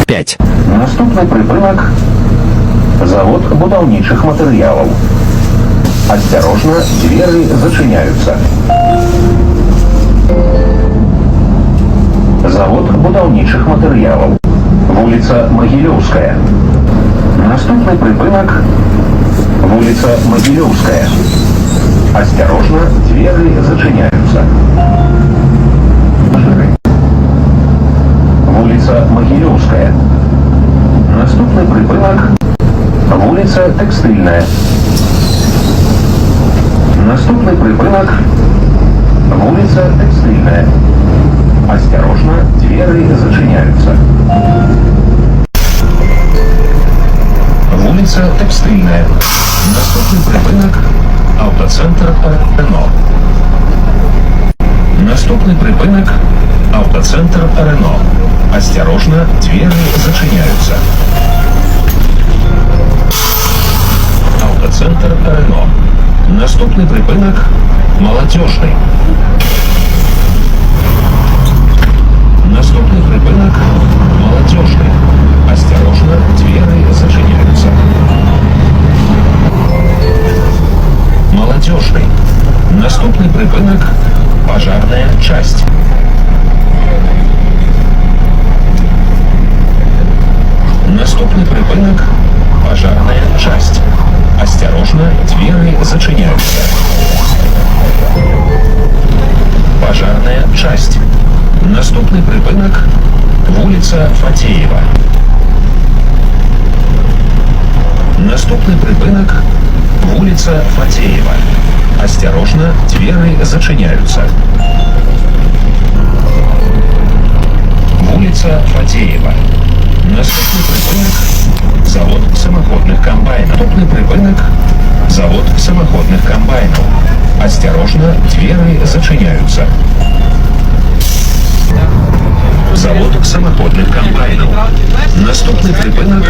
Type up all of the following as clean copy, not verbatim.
45. Наступны прыпынак завод будаўнічых матэрыялаў. Асцярожна, дзверы зачыняюцца. Завод будаўнічых матэрыялаў. Вуліца Магілёўская. Наступны прыпынак вуліца Магілёўская. Асцярожна, дзверы зачыняюцца. Вуліца Магілёўская. Наступны прыпынак вуліца Тэкстыльная. Наступны прыпынак вуліца Тэкстыльная. Осторожно, двери зачиняются. Вулица Тэкстыльная. Наступный прыпынак автоцентр Рено. Наступный прыпынак автоцентр Рено. Осторожно, двери зачиняются. Автоцентр Рено. Наступный прыпынак Молодежный. Наступный прыпынак Молодежный. Осторожно, двери зачиняются. Молодежный. Наступный прыпынак Пожарная часть. Наступный прыпынак Пожарная часть. Осторожно, двери зачиняются. Пожарная часть. Наступный прыпынак вулица Фатеева. Наступный прыпынак вулица Фатеева. Осторожно, двери зачиняются. Вулица Фатеева. Наступный прыпынак завод самоходных комбайнов. Наступный прыпынак завод самоходных комбайнов. Осторожно, двери зачиняются. Завод самоходных комбайнов. Наступный прыпынак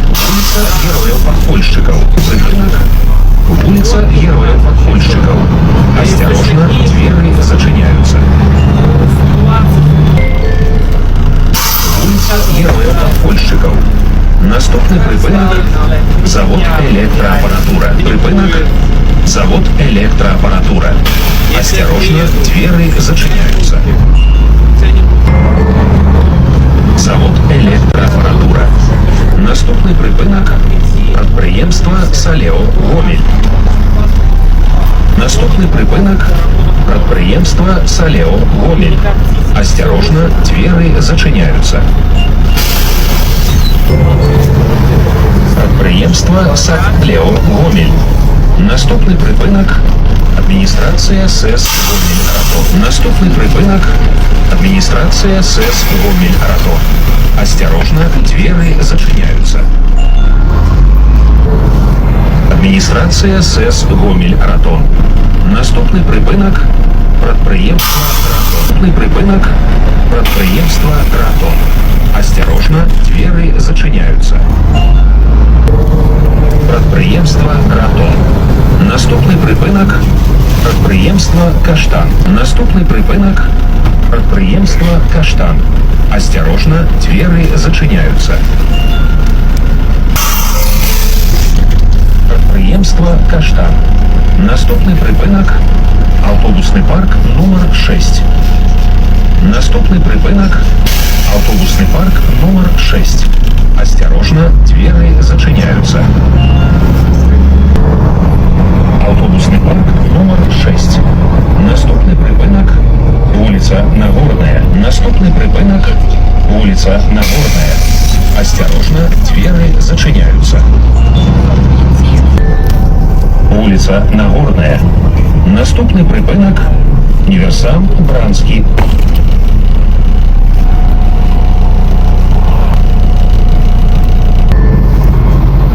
вулица Героев-Подпольщиков. Прыпынак вулица Героев-Подпольщиков. Осторожно, двери зачиняются. Вулица Героев-Подпольщиков. Наступный прыпынак завод электроаппаратура. Прыпынак завод электроаппаратура. Осторожно, двери зачиняются. Завод электроаппаратура. Наступный прыпынак прадпрыемства Салео Гомель. Наступный прыпынак прадпрыемства Салео Гомель. Осторожно, двери зачиняются. Прадпрыемства Салео Гомель. Наступный прыпынак администрация СЭС Гомель-Рато. Наступный прыпынак администрация СЭС Гомель-Рато. Осторожно, двери зачиняются. Администрация СЭС Гомель-Рато. Наступный прыпынак прадпрыемства Рато. Наступный прыпынак прадпрыемства Рато. Осторожно, двери зачиняются. Прадпрыемства Рато. Наступный прыпынак прадпрыемства Каштан. Наступный прыпынак прадпрыемства Каштан. Осторожно, двери зачиняются. Прадпрыемства Каштан. Наступный прыпынак автобусный парк номер 6. Наступный прыпынак автобусный парк номер 6. Осторожно, двери зачиняются. Автобусный парк номер 6. Наступный прыпынак улица Нагорная. Наступный прыпынак улица Нагорная. Осторожно, двери зачиняются. Улица Нагорная. Наступный прыпынак Универсам Бранский.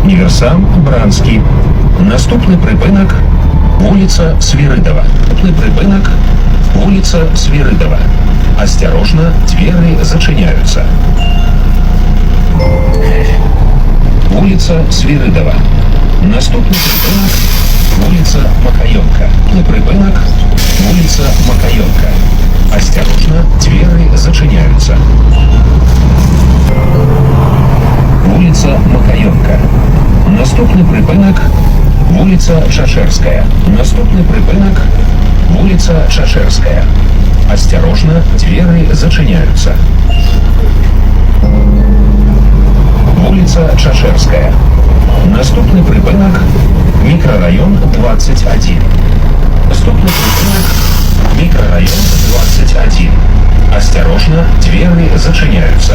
Универсам Бранский. Наступный прыпынак улица Свиридова. Наступный прыпынак улица Свиридова. Осторожно, двери зачиняются. Улица Свиридова. Наступный прыпынак улица Макаёнка. Наступный прыпынак улица Макаёнка. Осторожно, двери зачиняются. Наступний припинок вулиця Чашерская. Наступний припинок вулиця Чашерская. Осторожно, двери зачиняются. Вулиця Чашерская. Наступний припинок мікрорайон 21. Наступний припинок микрорайон 21. Осторожно, двери зачиняются.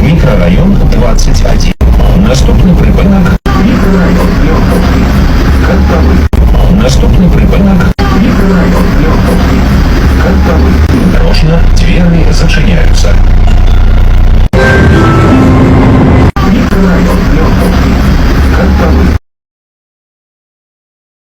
Микрорайон 21. Наступний припинок мікрорайон Льоховський. Кантовий. Наступний припинок мікрорайон Льоховський. Кантовий. Осторожно, двери зачиняются.